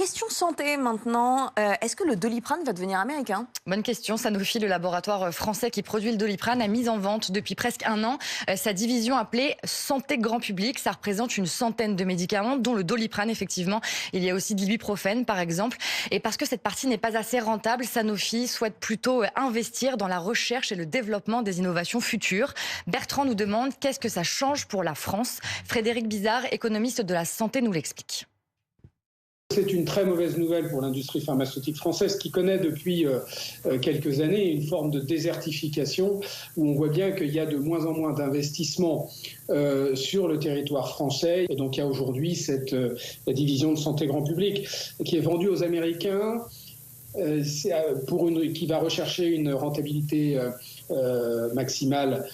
Question santé maintenant. Est-ce que le Doliprane va devenir américain? Bonne question. Sanofi, le laboratoire français qui produit le Doliprane, a mis en vente depuis presque un an sa division appelée Santé Grand Public. Ça représente une centaine de médicaments, dont le Doliprane, effectivement. Il y a aussi de l'ibuprofène, par exemple. Et parce que cette partie n'est pas assez rentable, Sanofi souhaite plutôt investir dans la recherche et le développement des innovations futures. Bertrand nous demande qu'est-ce que ça change pour la France. Frédéric Bizard, économiste de la santé, nous l'explique. C'est une très mauvaise nouvelle pour l'industrie pharmaceutique française qui connaît depuis quelques années une forme de désertification où on voit bien qu'il y a de moins en moins d'investissements sur le territoire français. Et donc il y a aujourd'hui la division de santé grand public qui est vendue aux Américains qui va rechercher une rentabilité maximale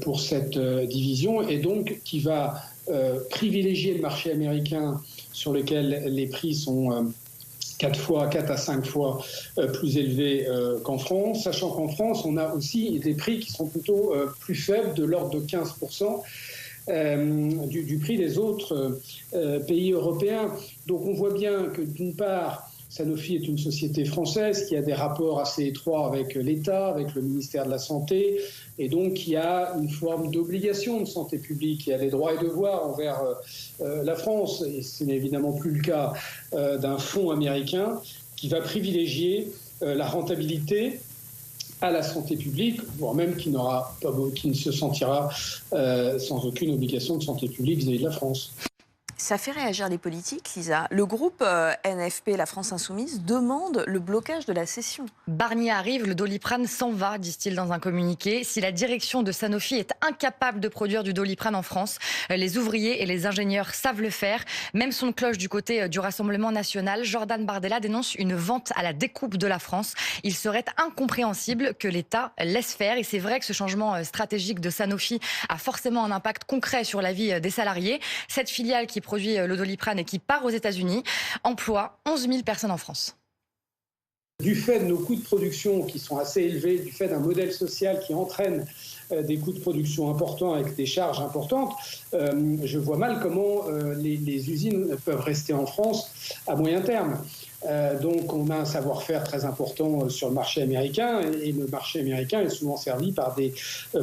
pour cette division et donc qui va privilégier le marché américain sur lequel les prix sont 4 à 5 fois plus élevés qu'en France, sachant qu'en France, on a aussi des prix qui sont plutôt plus faibles, de l'ordre de 15% du prix des autres pays européens. Donc on voit bien que d'une part, Sanofi est une société française qui a des rapports assez étroits avec l'État, avec le ministère de la Santé, et donc il y a une forme d'obligation de santé publique. Il y a des droits et devoirs envers la France, et ce n'est évidemment plus le cas d'un fonds américain qui va privilégier la rentabilité à la santé publique, voire même qui ne se sentira sans aucune obligation de santé publique vis-à-vis de la France. Ça fait réagir les politiques, Lisa. Le groupe NFP, la France Insoumise, demande le blocage de la cession. Barnier arrive, le Doliprane s'en va, disent-ils dans un communiqué. Si la direction de Sanofi est incapable de produire du Doliprane en France, les ouvriers et les ingénieurs savent le faire. Même son de cloche du côté du Rassemblement national, Jordan Bardella dénonce une vente à la découpe de la France. Il serait incompréhensible que l'État laisse faire. Et c'est vrai que ce changement stratégique de Sanofi a forcément un impact concret sur la vie des salariés. Cette filiale qui produit le Doliprane et qui part aux États-Unis emploie 11 000 personnes en France. Du fait de nos coûts de production qui sont assez élevés, du fait d'un modèle social qui entraîne des coûts de production importants avec des charges importantes, je vois mal comment les usines peuvent rester en France à moyen terme. Donc on a un savoir-faire très important sur le marché américain et le marché américain est souvent servi par des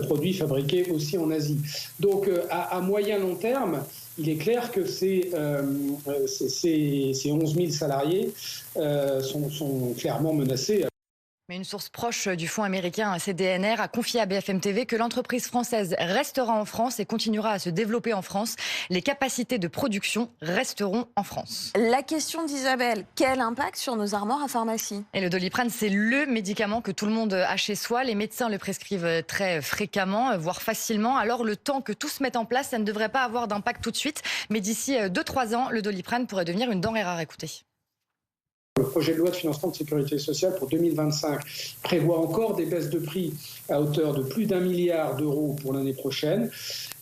produits fabriqués aussi en Asie. Donc à moyen long terme, il est clair que ces 11 000 salariés sont clairement menacés. Mais une source proche du fonds américain CDNR a confié à BFM TV que l'entreprise française restera en France et continuera à se développer en France. Les capacités de production resteront en France. La question d'Isabelle, quel impact sur nos armoires à pharmacie? Et le Doliprane, c'est le médicament que tout le monde a chez soi. Les médecins le prescrivent très fréquemment, voire facilement. Alors le temps que tout se mette en place, ça ne devrait pas avoir d'impact tout de suite. Mais d'ici 2-3 ans, le Doliprane pourrait devenir une denrée rare. Écoutez. Le projet de loi de financement de sécurité sociale pour 2025 prévoit encore des baisses de prix à hauteur de plus d'1 milliard d'euros pour l'année prochaine.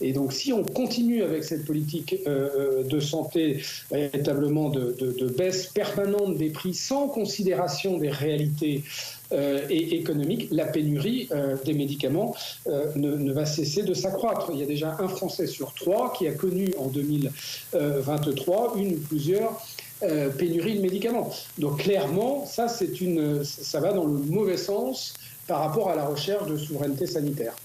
Et donc si on continue avec cette politique de santé, véritablement de baisse permanente des prix sans considération des réalités et économiques, la pénurie des médicaments ne va cesser de s'accroître. Il y a déjà un Français sur 3 qui a connu en 2023 une ou plusieurs pénurie de médicaments. Donc clairement, ça va dans le mauvais sens par rapport à la recherche de souveraineté sanitaire.